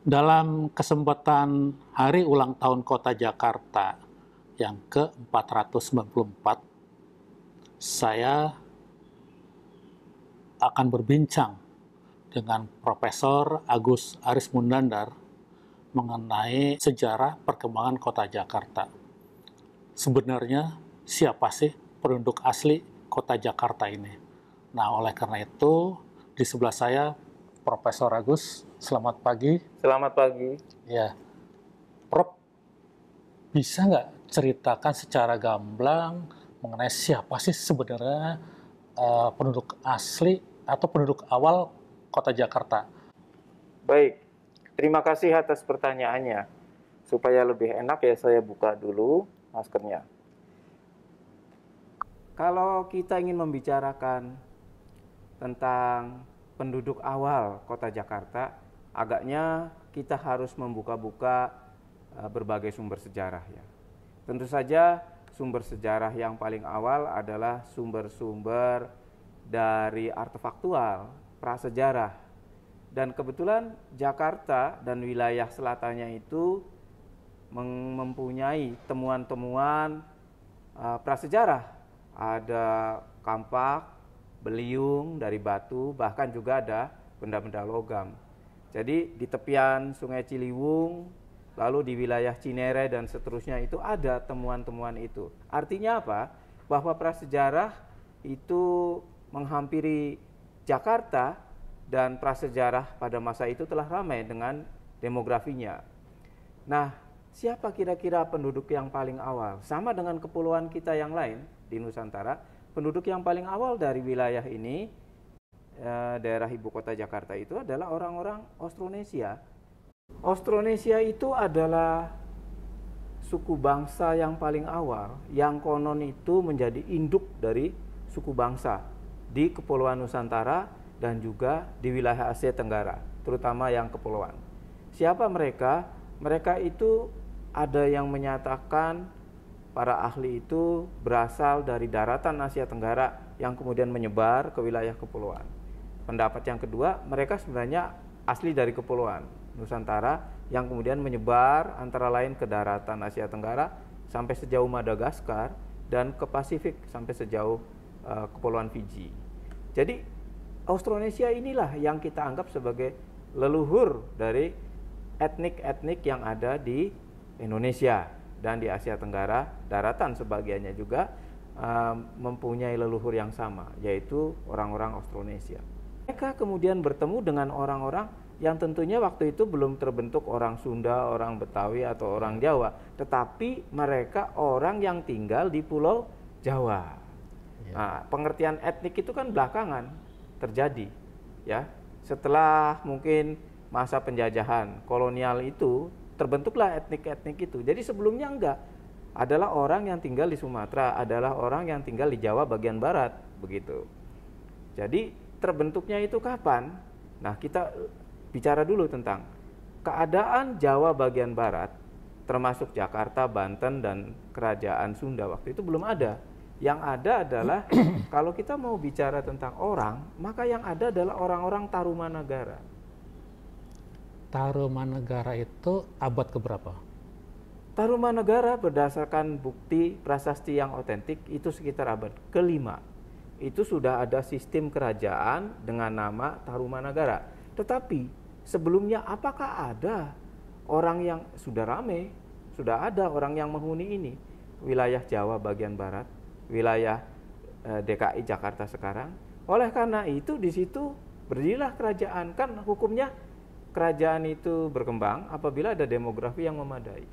Dalam kesempatan Hari Ulang Tahun Kota Jakarta yang ke-494, saya akan berbincang dengan Profesor Agus Aris Mundandar mengenai sejarah perkembangan Kota Jakarta. Sebenarnya siapa sih penduduk asli Kota Jakarta ini? Nah, oleh karena itu, di sebelah saya Profesor Agus. Selamat pagi. Selamat pagi. Ya, Prof, bisa nggak ceritakan secara gamblang mengenai siapa sih sebenarnya penduduk asli atau penduduk awal Kota Jakarta? Baik, terima kasih atas pertanyaannya. Supaya lebih enak ya saya buka dulu maskernya. Kalau kita ingin membicarakan tentang penduduk awal Kota Jakarta, agaknya kita harus membuka-buka berbagai sumber sejarah ya. Tentu saja sumber sejarah yang paling awal adalah sumber-sumber dari artefaktual, prasejarah. Dan kebetulan Jakarta dan wilayah selatannya itu mempunyai temuan-temuan prasejarah. Ada kampak, beliung dari batu, bahkan juga ada benda-benda logam. Jadi di tepian Sungai Ciliwung, lalu di wilayah Cinere dan seterusnya itu ada temuan-temuan itu. Artinya apa? Bahwa prasejarah itu menghampiri Jakarta dan prasejarah pada masa itu telah ramai dengan demografinya. Nah, siapa kira-kira penduduk yang paling awal? Sama dengan kepulauan kita yang lain di Nusantara, penduduk yang paling awal dari wilayah ini, daerah ibu kota Jakarta itu adalah orang-orang Austronesia. Austronesia itu adalah suku bangsa yang paling awal, yang konon itu menjadi induk dari suku bangsa di Kepulauan Nusantara dan juga di wilayah Asia Tenggara, terutama yang kepulauan. Siapa mereka? Mereka itu ada yang menyatakan para ahli itu berasal dari daratan Asia Tenggara yang kemudian menyebar ke wilayah kepulauan. Pendapat yang kedua, mereka sebenarnya asli dari kepulauan Nusantara yang kemudian menyebar antara lain ke daratan Asia Tenggara sampai sejauh Madagaskar dan ke Pasifik sampai sejauh kepulauan Fiji. Jadi Austronesia inilah yang kita anggap sebagai leluhur dari etnik-etnik yang ada di Indonesia dan di Asia Tenggara, daratan sebagiannya juga mempunyai leluhur yang sama, yaitu orang-orang Austronesia. Mereka kemudian bertemu dengan orang-orang yang tentunya waktu itu belum terbentuk orang Sunda, orang Betawi, atau orang Jawa, tetapi mereka orang yang tinggal di Pulau Jawa. Ya. Nah, pengertian etnik itu kan belakangan terjadi, ya. Setelah mungkin masa penjajahan kolonial itu terbentuklah etnik-etnik itu. Jadi sebelumnya enggak. Adalah orang yang tinggal di Sumatera, adalah orang yang tinggal di Jawa bagian barat, begitu. Jadi terbentuknya itu kapan? Nah, kita bicara dulu tentang keadaan Jawa bagian barat, termasuk Jakarta, Banten, dan Kerajaan Sunda waktu itu belum ada. Yang ada adalah kalau kita mau bicara tentang orang, maka yang ada adalah orang-orang Tarumanagara. Tarumanagara itu abad keberapa? Tarumanagara berdasarkan bukti prasasti yang otentik itu sekitar abad ke-5. Itu sudah ada sistem kerajaan dengan nama Tarumanagara. Tetapi sebelumnya apakah ada orang yang sudah ramai, sudah ada orang yang menghuni ini? Wilayah Jawa bagian barat, wilayah DKI Jakarta sekarang. Oleh karena itu di situ berdirilah kerajaan. Kan hukumnya kerajaan itu berkembang apabila ada demografi yang memadai.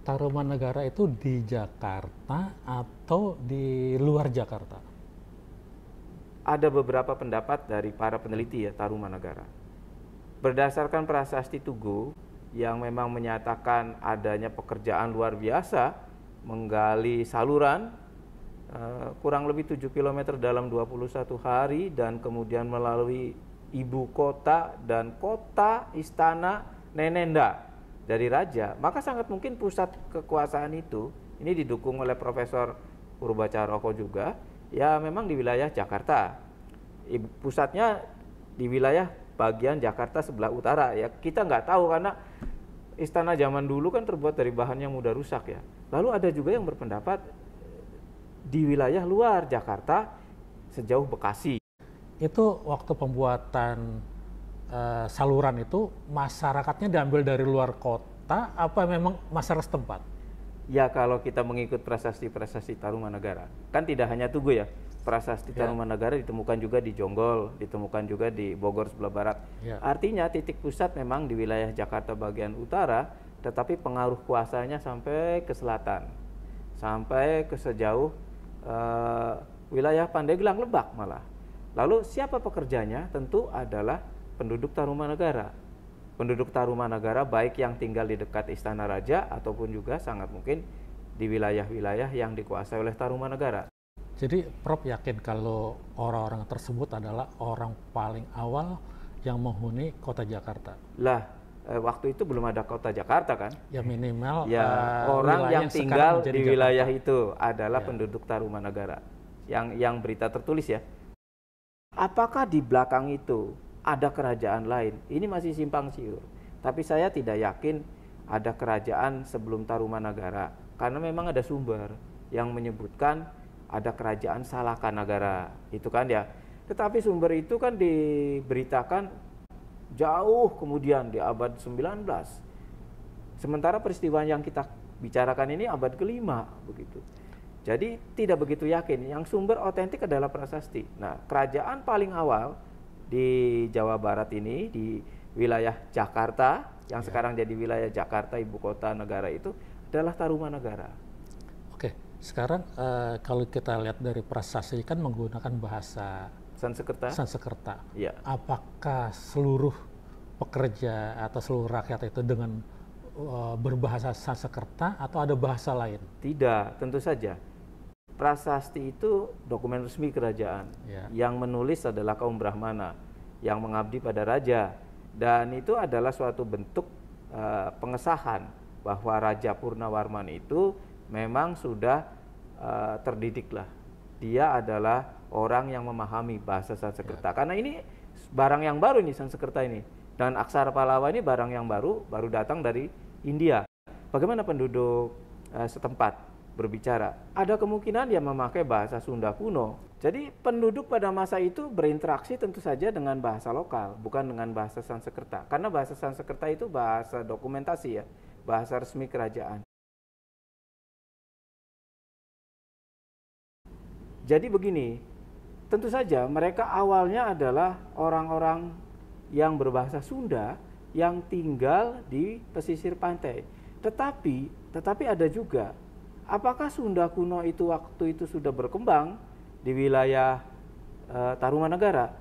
Tarumanagara itu di Jakarta atau di luar Jakarta? Ada beberapa pendapat dari para peneliti ya Tarumanagara. Berdasarkan prasasti Tugu yang memang menyatakan adanya pekerjaan luar biasa menggali saluran kurang lebih 7 km dalam 21 hari dan kemudian melalui ibu kota dan kota istana Nenenda dari raja, maka sangat mungkin pusat kekuasaan itu ini didukung oleh Profesor Purbacaroko juga ya memang di wilayah Jakarta. Pusatnya di wilayah bagian Jakarta sebelah utara ya. Kita nggak tahu karena istana zaman dulu kan terbuat dari bahan yang mudah rusak ya. Lalu ada juga yang berpendapat di wilayah luar Jakarta sejauh Bekasi. Itu waktu pembuatan saluran itu masyarakatnya diambil dari luar kota apa memang masyarakat setempat? Ya kalau kita mengikut prasasti-prasasti Tarumanagara, kan tidak hanya Tugu ya. Prasasti Tarumanagara ditemukan juga di Jonggol, ditemukan juga di Bogor sebelah barat. Artinya titik pusat memang di wilayah Jakarta bagian utara, tetapi pengaruh kuasanya sampai ke selatan, sampai ke sejauh wilayah Pandeglang, Lebak malah. Lalu siapa pekerjanya? Tentu adalah penduduk Tarumanagara. Penduduk Tarumanagara baik yang tinggal di dekat Istana Raja ataupun juga sangat mungkin di wilayah-wilayah yang dikuasai oleh Tarumanagara. Jadi Prof yakin kalau orang-orang tersebut adalah orang paling awal yang menghuni kota Jakarta? Lah, waktu itu belum ada kota Jakarta kan? Ya minimal ya, orang yang tinggal di wilayah itu adalah penduduk Tarumanagara. Yang berita tertulis ya. Apakah di belakang itu ada kerajaan lain? Ini masih simpang siur. Tapi saya tidak yakin ada kerajaan sebelum Tarumanagara. Karena memang ada sumber yang menyebutkan ada kerajaan Salakanagara. Itu kan ya. Tetapi sumber itu kan diberitakan jauh kemudian di abad 19. Sementara peristiwa yang kita bicarakan ini abad ke-5 begitu. Jadi tidak begitu yakin. Yang sumber otentik adalah prasasti. Nah, kerajaan paling awal di Jawa Barat ini, di wilayah Jakarta, yang sekarang jadi wilayah Jakarta, ibu kota negara itu, adalah Tarumanagara. Oke, sekarang kalau kita lihat dari prasasti kan menggunakan bahasa Sansekerta. Ya. Apakah seluruh pekerja atau seluruh rakyat itu dengan berbahasa Sansekerta atau ada bahasa lain? Tidak, tentu saja. Prasasti itu dokumen resmi kerajaan. Yang menulis adalah kaum Brahmana yang mengabdi pada raja, dan itu adalah suatu bentuk pengesahan bahwa Raja Purnawarman itu memang sudah terdidik lah. Dia adalah orang yang memahami bahasa Sansekerta. Karena ini barang yang baru ini Sansekerta ini, dan aksara Pallawa ini barang yang baru datang dari India. Bagaimana penduduk setempat berbicara? Ada kemungkinan dia memakai bahasa Sunda kuno. Jadi penduduk pada masa itu berinteraksi tentu saja dengan bahasa lokal, bukan dengan bahasa Sansekerta. Karena bahasa Sansekerta itu bahasa dokumentasi ya, bahasa resmi kerajaan. Jadi begini, tentu saja mereka awalnya adalah orang-orang yang berbahasa Sunda yang tinggal di pesisir pantai. Tetapi ada juga, apakah Sunda kuno itu waktu itu sudah berkembang di wilayah Tarumanagara?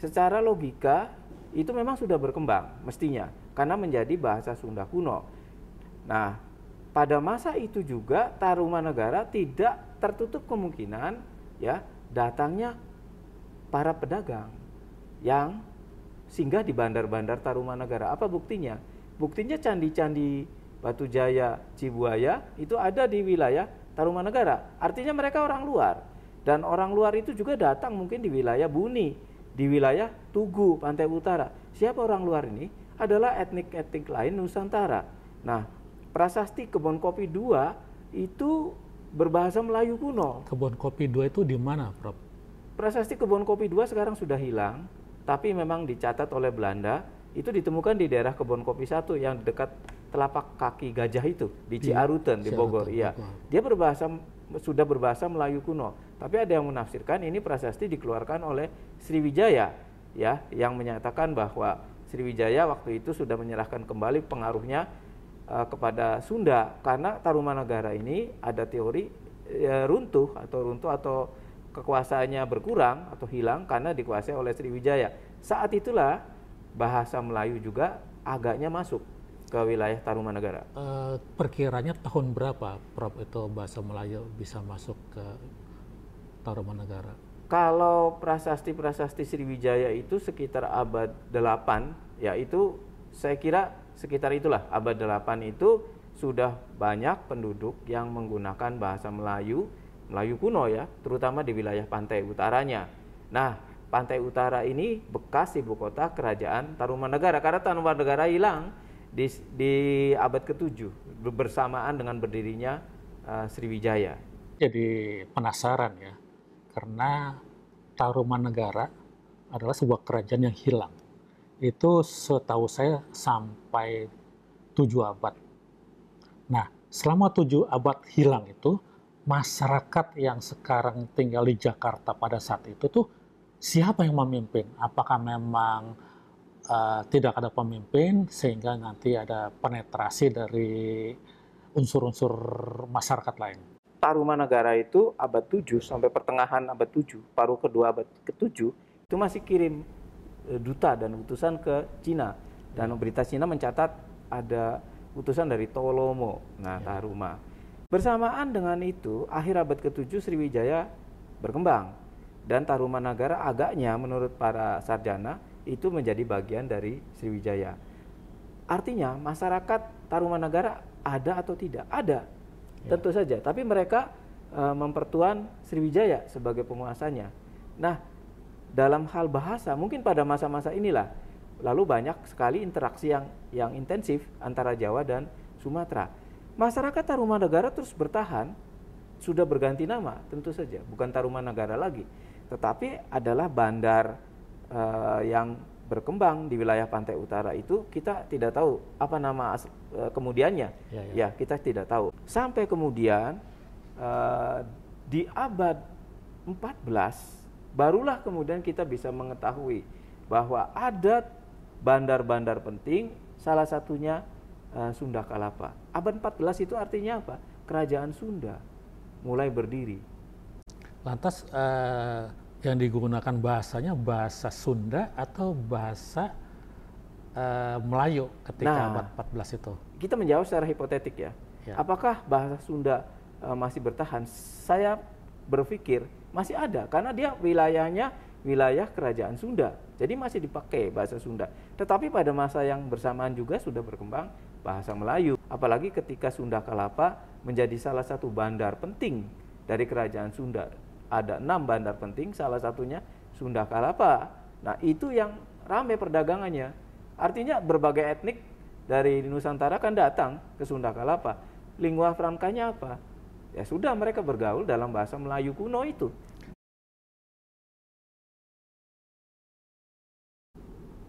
Secara logika itu memang sudah berkembang mestinya, karena menjadi bahasa Sunda kuno. Nah, pada masa itu juga Tarumanagara tidak tertutup kemungkinan ya datangnya para pedagang yang singgah di bandar-bandar Tarumanagara. Apa buktinya? Buktinya candi-candi Batujaya, Cibuaya itu ada di wilayah Tarumanagara. Artinya mereka orang luar. Dan orang luar itu juga datang mungkin di wilayah Buni, di wilayah Tugu, Pantai Utara. Siapa orang luar ini? Adalah etnik-etnik lain Nusantara. Nah, prasasti Kebon Kopi 2 itu berbahasa Melayu kuno. Kebun Kopi 2 itu di mana, Prof? Prasasti Kebon Kopi 2 sekarang sudah hilang, tapi memang dicatat oleh Belanda. Itu ditemukan di daerah Kebon Kopi 1 yang dekat telapak kaki gajah itu di Ciaruten di Bogor. Iya. Dia sudah berbahasa Melayu kuno. Tapi ada yang menafsirkan ini prasasti dikeluarkan oleh Sriwijaya ya, yang menyatakan bahwa Sriwijaya waktu itu sudah menyerahkan kembali pengaruhnya kepada Sunda, karena Tarumanagara ini ada teori runtuh atau kekuasaannya berkurang atau hilang karena dikuasai oleh Sriwijaya. Saat itulah bahasa Melayu juga agaknya masuk ke wilayah Tarumanagara. Perkiranya tahun berapa, Prof, itu bahasa Melayu bisa masuk ke Tarumanagara? Kalau prasasti-prasasti Sriwijaya itu sekitar abad 8, ya itu saya kira sekitar itulah, abad 8 itu sudah banyak penduduk yang menggunakan bahasa Melayu kuno ya, terutama di wilayah pantai utaranya. Nah, pantai utara ini bekas ibu kota kerajaan Tarumanegara, karena Tarumanegara hilang di abad ke-7 bersamaan dengan berdirinya Sriwijaya. Jadi penasaran ya, karena Tarumanegara adalah sebuah kerajaan yang hilang. Itu setahu saya sampai 7 abad. Nah, selama 7 abad hilang itu, masyarakat yang sekarang tinggal di Jakarta pada saat itu tuh siapa yang memimpin? Apakah memang tidak ada pemimpin sehingga nanti ada penetrasi dari unsur-unsur masyarakat lain? Tarumanegara itu abad 7 sampai pertengahan abad 7, paruh kedua abad ke-7, itu masih kirim duta dan utusan ke Cina. Dan berita Cina mencatat ada utusan dari Tolomo, Taruma. Bersamaan dengan itu, akhir abad ke-7 Sriwijaya berkembang. Dan Tarumanegara agaknya menurut para sarjana itu menjadi bagian dari Sriwijaya. Artinya masyarakat Tarumanegara ada atau tidak? Ada, tentu saja. Tapi mereka mempertuan Sriwijaya sebagai penguasanya. Nah, dalam hal bahasa, mungkin pada masa-masa inilah lalu banyak sekali interaksi yang intensif antara Jawa dan Sumatera. Masyarakat Tarumanegara terus bertahan, sudah berganti nama tentu saja, bukan Tarumanegara lagi, tetapi adalah bandar yang berkembang di wilayah pantai utara itu. Kita tidak tahu apa nama kemudiannya, ya kita tidak tahu. Sampai kemudian di abad 14 barulah kemudian kita bisa mengetahui bahwa ada bandar-bandar penting, salah satunya Sunda Kalapa. Abad 14 itu artinya apa? Kerajaan Sunda mulai berdiri. Lantas yang digunakan bahasanya bahasa Sunda atau bahasa Melayu ketika abad 14 itu? Kita menjawab secara hipotetik ya. Apakah bahasa Sunda masih bertahan? Saya berpikir masih ada, karena dia wilayahnya wilayah kerajaan Sunda. Jadi masih dipakai bahasa Sunda. Tetapi pada masa yang bersamaan juga sudah berkembang bahasa Melayu. Apalagi ketika Sunda Kalapa menjadi salah satu bandar penting dari kerajaan Sunda. Ada 6 bandar penting, salah satunya Sunda Kalapa. Nah, itu yang ramai perdagangannya. Artinya berbagai etnik dari Nusantara kan datang ke Sunda Kalapa. Lingua francanya apa? Ya sudah, mereka bergaul dalam bahasa Melayu kuno itu.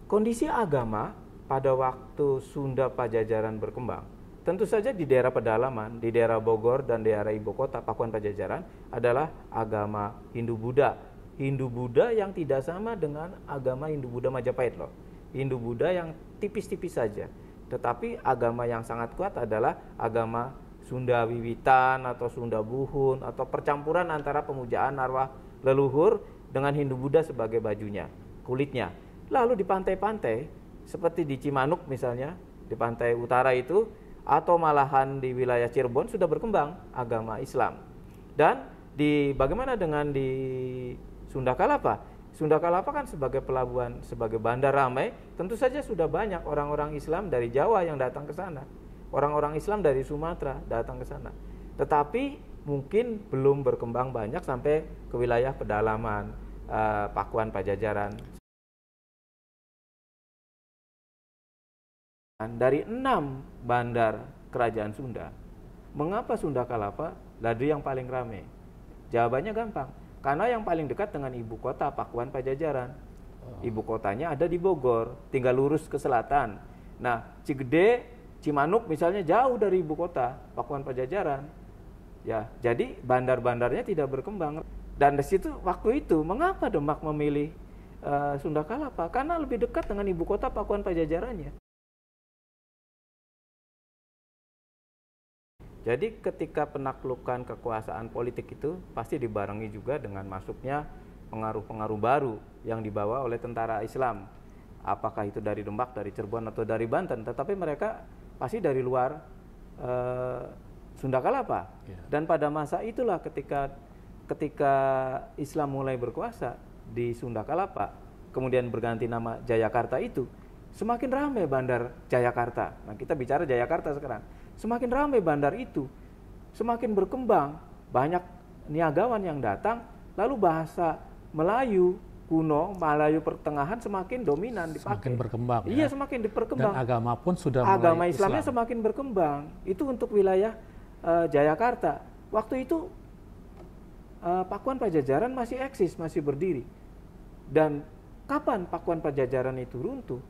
Kondisi agama pada waktu Sunda Pajajaran berkembang, tentu saja di daerah pedalaman, di daerah Bogor dan daerah ibu kota Pakuan Pajajaran adalah agama Hindu-Buddha. Hindu-Buddha yang tidak sama dengan agama Hindu-Buddha Majapahit loh. Hindu-Buddha yang tipis-tipis saja. Tetapi agama yang sangat kuat adalah agama Sunda Wiwitan atau Sunda Buhun atau percampuran antara pemujaan arwah leluhur dengan Hindu-Buddha sebagai bajunya, kulitnya. Lalu di pantai-pantai seperti di Cimanuk misalnya, di pantai utara itu, atau malahan di wilayah Cirebon sudah berkembang agama Islam. Dan bagaimana dengan di Sunda Kalapa? Sunda Kalapa kan sebagai pelabuhan, sebagai bandar ramai, tentu saja sudah banyak orang-orang Islam dari Jawa yang datang ke sana. Orang-orang Islam dari Sumatera datang ke sana. Tetapi mungkin belum berkembang banyak sampai ke wilayah pedalaman, Pakuan Pajajaran. Dari 6 bandar kerajaan Sunda, mengapa Sunda Kalapa ladu yang paling ramai? Jawabannya gampang, karena yang paling dekat dengan ibu kota Pakuan Pajajaran. Ibu kotanya ada di Bogor, tinggal lurus ke selatan. Nah, Cigede, Cimanuk misalnya jauh dari ibu kota Pakuan Pajajaran. Ya, jadi bandar-bandarnya tidak berkembang. Dan di situ waktu itu mengapa Demak memilih Sunda Kalapa? Karena lebih dekat dengan ibu kota Pakuan Pajajarannya. Jadi ketika penaklukan kekuasaan politik itu pasti dibarengi juga dengan masuknya pengaruh-pengaruh baru yang dibawa oleh tentara Islam. Apakah itu dari Demak, dari Cirebon, atau dari Banten. Tetapi mereka pasti dari luar Sunda Kalapa. Dan pada masa itulah ketika Islam mulai berkuasa di Sunda Kalapa, kemudian berganti nama Jayakarta itu, semakin ramai bandar Jayakarta. Nah, kita bicara Jayakarta sekarang. Semakin ramai bandar itu, semakin berkembang, banyak niagawan yang datang, lalu bahasa Melayu kuno, Melayu pertengahan semakin dominan dipakai. Semakin berkembang. Iya, ya. semakin diperkembang. Dan agama pun sudah agama mulai Islamnya Islam. semakin berkembang. Itu untuk wilayah Jayakarta. Waktu itu Pakuan Pajajaran masih eksis, masih berdiri. Dan kapan Pakuan Pajajaran itu runtuh?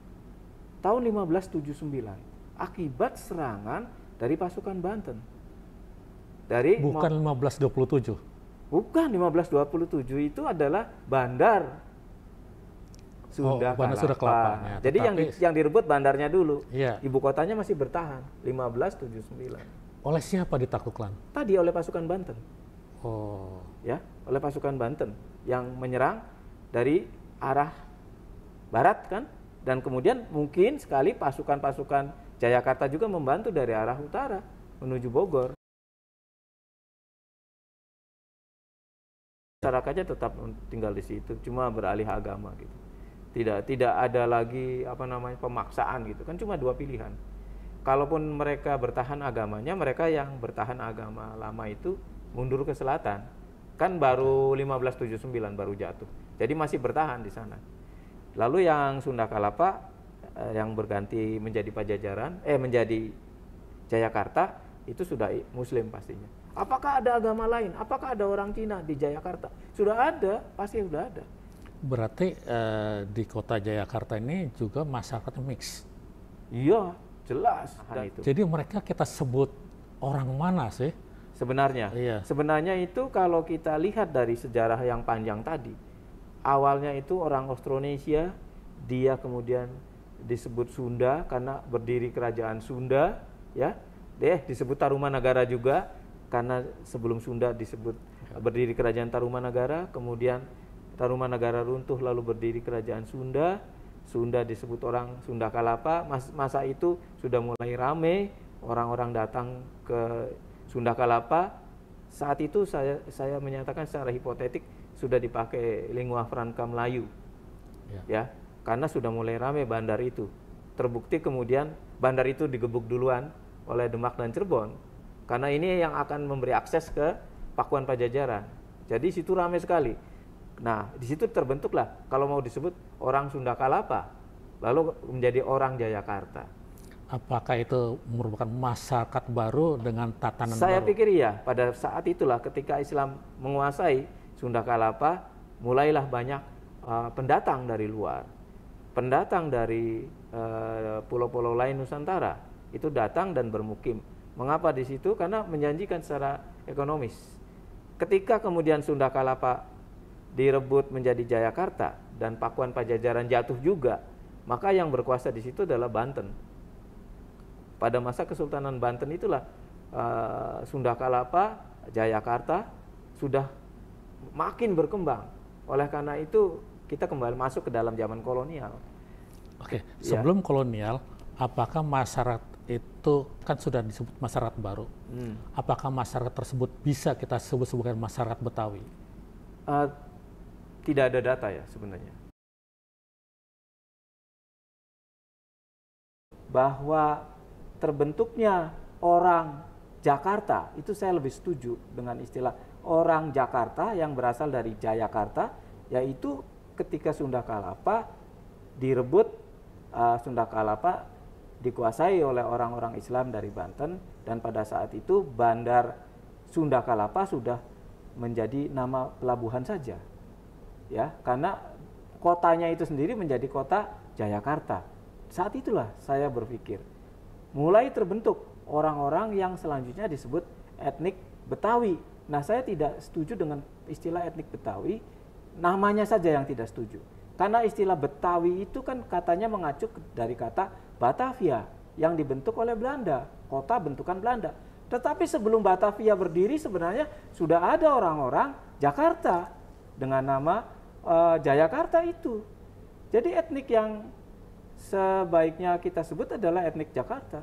Tahun 1579. Akibat serangan dari pasukan Banten. Bukan 1527. Bukan, 1527 itu adalah Bandar Sunda Bandar Kalapa. Sunda Kelapa. Ya, Jadi tetapi, yang direbut bandarnya dulu. Iya. Ibu kotanya masih bertahan 1579. Oleh siapa ditaklukkan? Tadi oleh pasukan Banten. Oh. Ya, oleh pasukan Banten yang menyerang dari arah barat kan, dan kemudian mungkin sekali pasukan-pasukan Jayakarta juga membantu dari arah utara menuju Bogor. Masyarakatnya tetap tinggal di situ, cuma beralih agama gitu. Tidak ada lagi pemaksaan gitu kan, cuma dua pilihan. Kalaupun mereka bertahan agamanya, mereka yang bertahan agama lama itu mundur ke selatan. Kan baru 1579 baru jatuh. Jadi masih bertahan di sana. Lalu yang Sunda Kalapa yang berganti menjadi Pajajaran, menjadi Jayakarta itu sudah Muslim pastinya. Apakah ada agama lain? Apakah ada orang Cina di Jayakarta? Sudah ada, pasti sudah ada. Berarti di kota Jayakarta ini juga masyarakatnya mix. Iya, jelas. Jadi mereka kita sebut orang mana sih? Sebenarnya, Iya. Sebenarnya itu kalau kita lihat dari sejarah yang panjang tadi, awalnya itu orang Austronesia, dia kemudian disebut Sunda karena berdiri kerajaan Sunda, ya. Disebut Tarumanagara juga karena sebelum Sunda disebut berdiri kerajaan Tarumanagara, kemudian Tarumanagara runtuh lalu berdiri kerajaan Sunda. Sunda disebut orang Sunda Kalapa. Masa itu sudah mulai ramai orang-orang datang ke Sunda Kalapa. Saat itu saya menyatakan secara hipotetik sudah dipakai lingua franca Melayu, ya, karena sudah mulai ramai bandar itu. Terbukti kemudian bandar itu digebuk duluan oleh Demak dan Cirebon, karena ini yang akan memberi akses ke Pakuan Pajajaran. Jadi situ ramai sekali. Nah, di situ terbentuklah kalau mau disebut orang Sunda Kalapa, lalu menjadi orang Jayakarta. Apakah itu merupakan masyarakat baru dengan tatanan baru? Saya pikir iya. Pada saat itulah ketika Islam menguasai Sunda Kalapa, mulailah banyak pendatang dari luar. Pendatang dari pulau-pulau lain Nusantara itu datang dan bermukim. Mengapa di situ? Karena menjanjikan secara ekonomis. Ketika kemudian Sunda Kalapa direbut menjadi Jayakarta dan Pakuan Pajajaran jatuh juga, maka yang berkuasa di situ adalah Banten. Pada masa Kesultanan Banten itulah Sunda Kalapa, Jayakarta sudah makin berkembang. Oleh karena itu kita kembali masuk ke dalam zaman kolonial. Oke, sebelum kolonial, apakah masyarakat itu kan sudah disebut masyarakat baru? Apakah masyarakat tersebut bisa kita sebut sebagai masyarakat Betawi? Tidak ada data ya sebenarnya. Bahwa terbentuknya orang Jakarta, itu saya lebih setuju dengan istilah orang Jakarta yang berasal dari Jayakarta, yaitu ketika Sunda Kalapa direbut, Sunda Kalapa dikuasai oleh orang-orang Islam dari Banten, dan pada saat itu Bandar Sunda Kalapa sudah menjadi nama pelabuhan saja, ya, karena kotanya itu sendiri menjadi kota Jayakarta. Saat itulah saya berpikir mulai terbentuk orang-orang yang selanjutnya disebut etnik Betawi. Nah, saya tidak setuju dengan istilah etnik Betawi, namanya saja yang tidak setuju. Karena istilah Betawi itu kan katanya mengacu dari kata Batavia yang dibentuk oleh Belanda, kota bentukan Belanda. Tetapi sebelum Batavia berdiri sebenarnya sudah ada orang-orang Jakarta dengan nama Jayakarta itu. Jadi etnik yang sebaiknya kita sebut adalah etnik Jakarta.